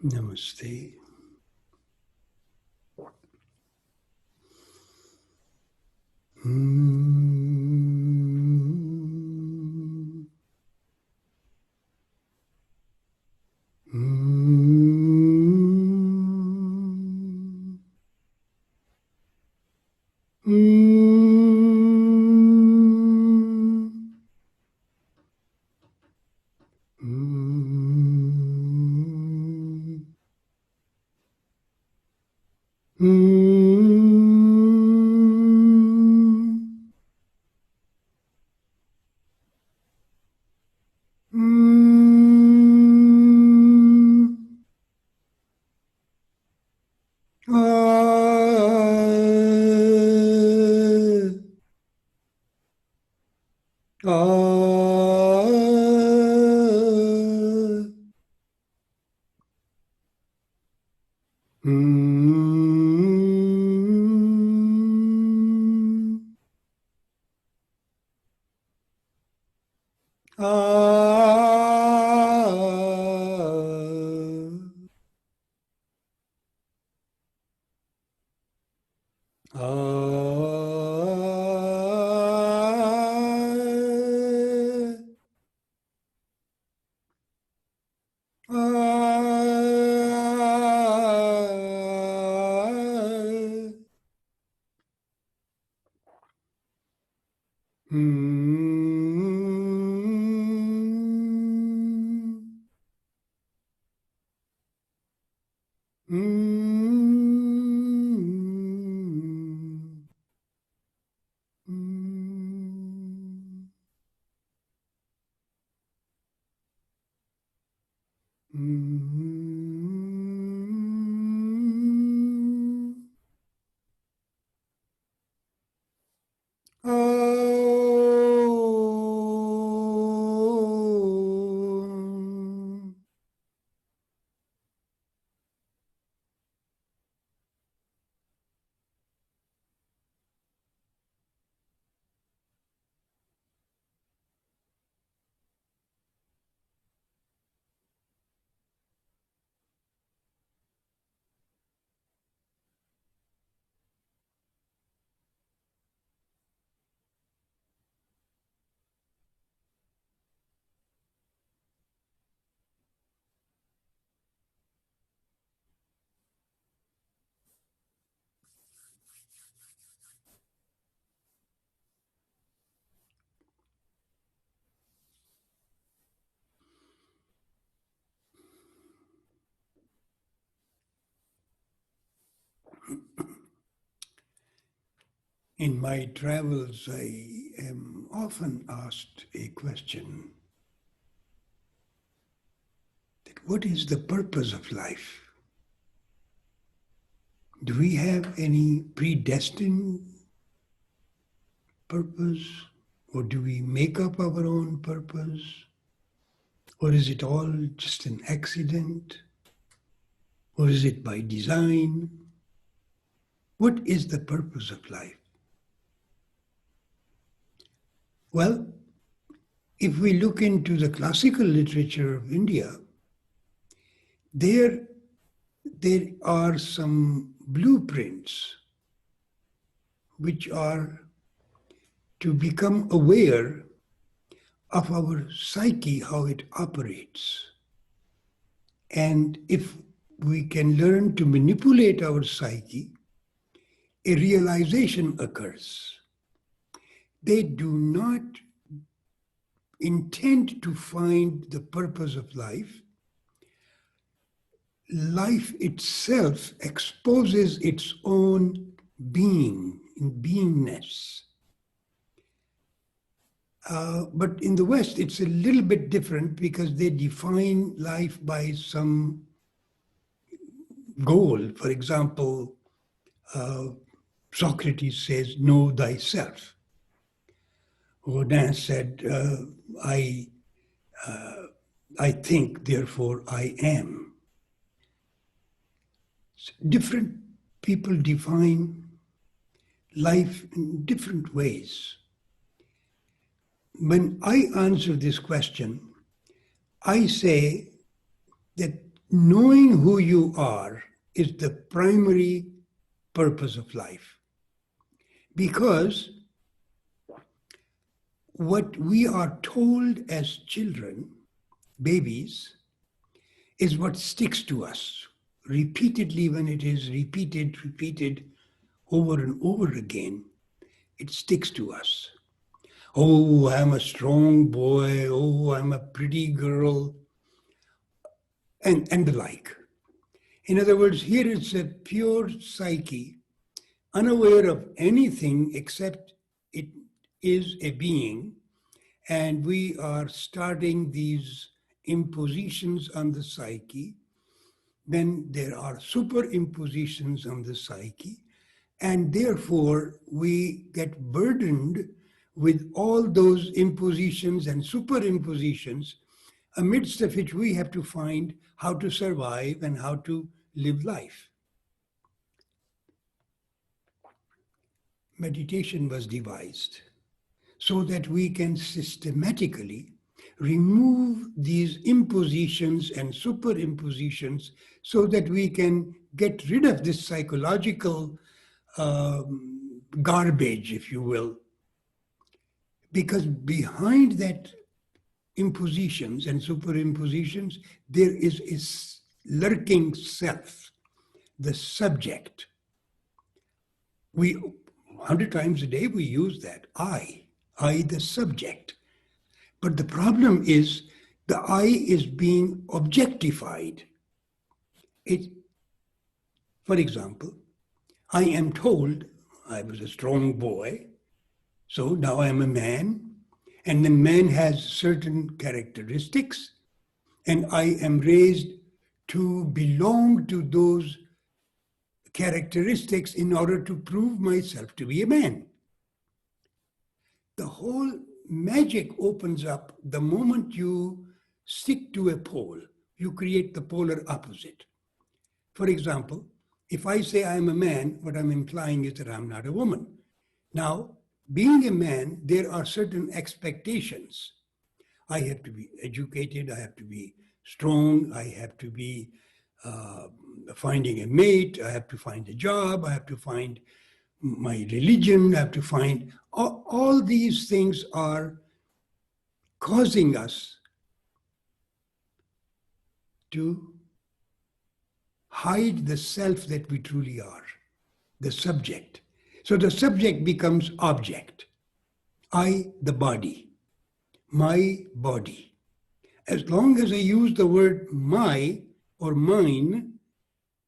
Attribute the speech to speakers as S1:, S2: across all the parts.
S1: Namaste. In my travels, I am often asked a question that what is the purpose of life? Do we have any predestined purpose, or do we make up our own purpose? Or is it all just an accident? Or is it by design? What is the purpose of life? Well, if we look into the classical literature of India, there are some blueprints which are to become aware of our psyche, how it operates. And if we can learn to manipulate our psyche, a realization occurs. They do not intend to find the purpose of life. Life itself exposes its own being, in beingness. But in the West, it's a little bit different because they define life by some goal. For example, Socrates says, know thyself. Rodin said, I think, therefore I am. Different people define life in different ways. When I answer this question, I say that knowing who you are is the primary purpose of life. Because what we are told as children, babies, is what sticks to us repeatedly. When it is repeated over and over again, it sticks to us. Oh, I'm a strong boy. Oh, I'm a pretty girl. And the like. In other words, here it's a pure psyche, unaware of anything except it is a being, and we are starting these impositions on the psyche. Then there are superimpositions on the psyche, and therefore we get burdened with all those impositions and superimpositions, amidst of which we have to find how to survive and how to live life. Meditation was devised so that we can systematically remove these impositions and superimpositions so that we can get rid of this psychological garbage, if you will. Because behind that impositions and superimpositions, there is a lurking self, the subject. 100 times a day we use that, I, the subject. But the problem is the I is being objectified. For example, I am told I was a strong boy, so now I am a man, and the man has certain characteristics, and I am raised to belong to those characteristics in order to prove myself to be a man. The whole magic opens up the moment you stick to a pole. You create the polar opposite. For example, if I say I'm a man, what I'm implying is that I'm not a woman. Now, being a man, there are certain expectations. I have to be educated, I have to be strong, I have to be finding a mate, I have to find a job, I have to find my religion, I have to find, all these things are causing us to hide the self that we truly are, the subject. So the subject becomes object. I, the body, my body. As long as I use the word my or mine,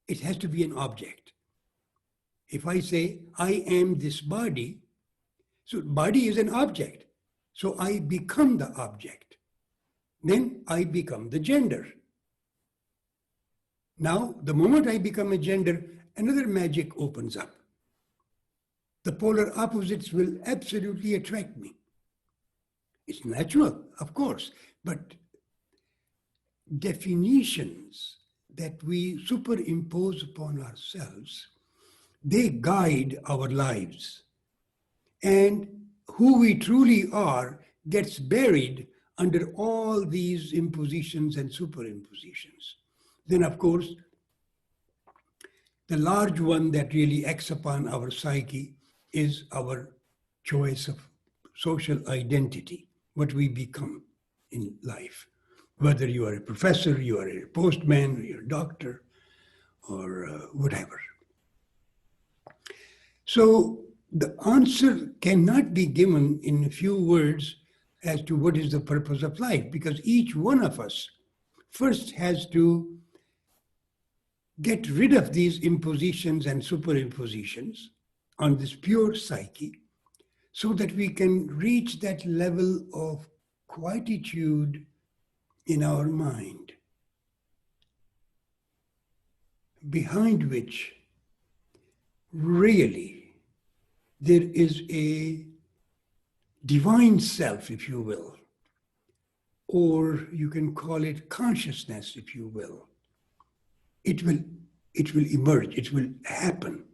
S1: it has to be an object. If I say, I am this body, so body is an object. So I become the object. Then I become the gender. Now, the moment I become a gender, another magic opens up. The polar opposites will absolutely attract me. It's natural, of course, but definitions that we superimpose upon ourselves, they guide our lives. And who we truly are gets buried under all these impositions and superimpositions. Then, of course, the large one that really acts upon our psyche is our choice of social identity, what we become in life. Whether you are a professor, you are a postman, or you're a doctor, or whatever. So the answer cannot be given in a few words as to what is the purpose of life, because each one of us first has to get rid of these impositions and superimpositions on this pure psyche so that we can reach that level of quietude in our mind, behind which really there is a divine self, if you will, or you can call it consciousness, if you will. It will emerge, it will happen.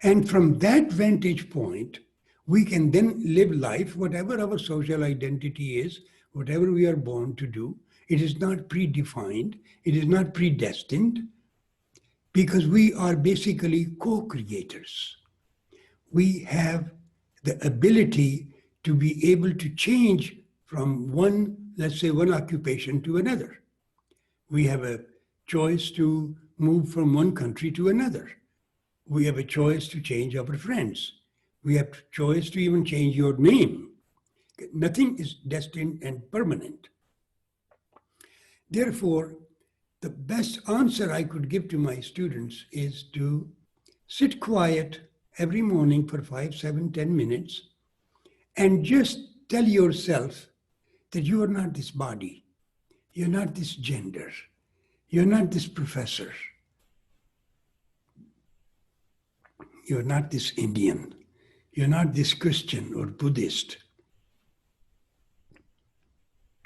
S1: And from that vantage point, we can then live life, whatever our social identity is, whatever we are born to do, It is not predefined. It is not predestined, because we are basically co-creators. We have the ability to be able to change from one, let's say, one occupation to another. We have a choice to move from one country to another. We have a choice to change our friends. We have a choice to even change your name. Nothing is destined and permanent. Therefore, the best answer I could give to my students is to sit quiet every morning for 5, 7, 10 minutes and just tell yourself that you are not this body, you're not this gender, you're not this professor, you're not this Indian, you're not this Christian or Buddhist.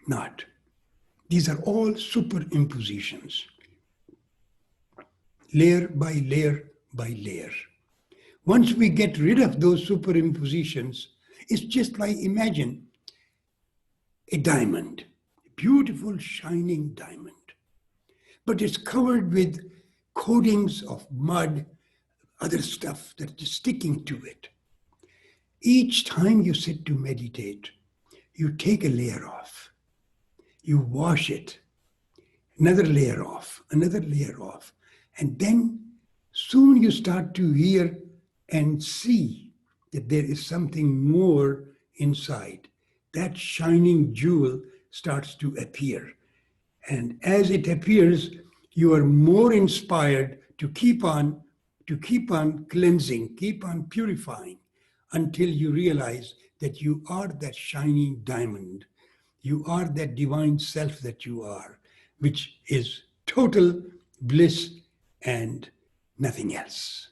S1: Not. These are all superimpositions, layer by layer by layer. Once we get rid of those superimpositions, it's just like, imagine a diamond, a beautiful shining diamond, but it's covered with coatings of mud, other stuff that is sticking to it. Each time you sit to meditate, you take a layer off, you wash it, another layer off, and then soon you start to hear and see that there is something more inside. That shining jewel starts to appear. And as it appears, you are more inspired to keep on cleansing, keep on purifying, until you realize that you are that shining diamond. You are that divine self that you are, which is total bliss and nothing else.